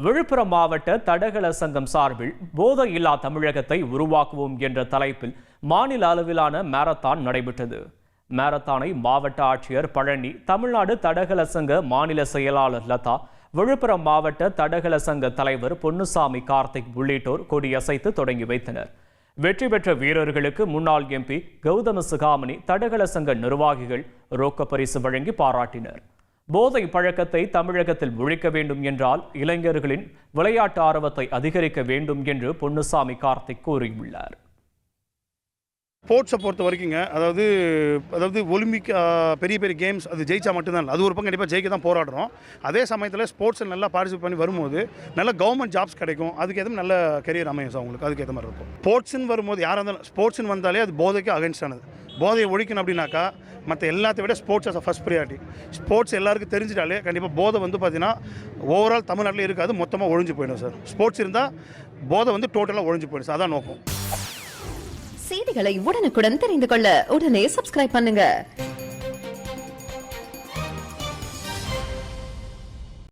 விழுப்புரம் மாவட்ட தடகள சங்கம் சார்பில் போதையில்லா தமிழகத்தை உருவாக்குவோம் என்ற தலைப்பில் மாநில அளவிலான மாரத்தான் நடைபெற்றது. மாரத்தானை மாவட்ட ஆட்சியர் பழனி, தமிழ்நாடு தடகள சங்க மாநில செயலாளர் லதா, விழுப்புரம் மாவட்ட தடகள சங்க தலைவர் பொன்னுசாமி கார்த்திக் உள்ளிட்டோர் கொடியசைத்து தொடங்கி வைத்தனர். வெற்றி பெற்ற வீரர்களுக்கு முன்னாள் எம்பி கௌதம சிகாமணி, தடகள சங்க நிர்வாகிகள் ரொக்க பரிசு வழங்கி பாராட்டினர். போதை பழக்கத்தை தமிழகத்தில் ஒழிக்க வேண்டும் என்றால் இளைஞர்களின் விளையாட்டு ஆர்வத்தை அதிகரிக்க வேண்டும் என்று பொன்னுசாமி கார்த்திக் கூறியுள்ளார். ஸ்போர்ட்ஸை பொறுத்த வரைக்குங்க, அதாவது ஒலிம்பிக் பெரிய பெரிய கேம்ஸ் அது ஜெயிச்சா மட்டும்தான், அது ஒரு பக்கம் கண்டிப்பாக ஜெயிக்க தான் போராடுறோம். அதே சமயத்தில் ஸ்போர்ட்ஸில் நல்லா பார்ட்டிசிபேட் பண்ணி வரும்போது நல்ல கவர்மெண்ட் ஜாப்ஸ் கிடைக்கும், அதுக்கு எதுவும் நல்ல கரியர் அமையும் சார் அவங்களுக்கு, அதுக்கு ஏற்ற மாதிரி இருக்கும். ஸ்போர்ட்ஸ்ன்னு வரும்போது யாராக இருந்தாலும் ஸ்போர்ட்ஸ்ன்னு வந்தாலே அது போதைக்கு அகைன்ஸ்டானது. போதையை ஒழிக்கணும் அப்படின்னாக்கா மற்ற எல்லாத்தை விட sports as first priority. Sports எல்லாருக்கும் தெரிஞ்சிட்டாலே கண்டிப்பாக போதை பார்த்தீங்கன்னா ஓவரால் தமிழ்நாட்டில் இருக்காது, மொத்தமாக ஒழிஞ்சு போயிடும் சார். ஸ்போர்ட்ஸ் இருந்தால் போதை டோட்டலாக ஒழிஞ்சு போயிடும் சார், அதான் நோக்கம். செய்திகளை உடனுக்குடன் தெரிந்து கொள்ள உடனே சப்ஸ்கிரைப் பண்ணுங்க.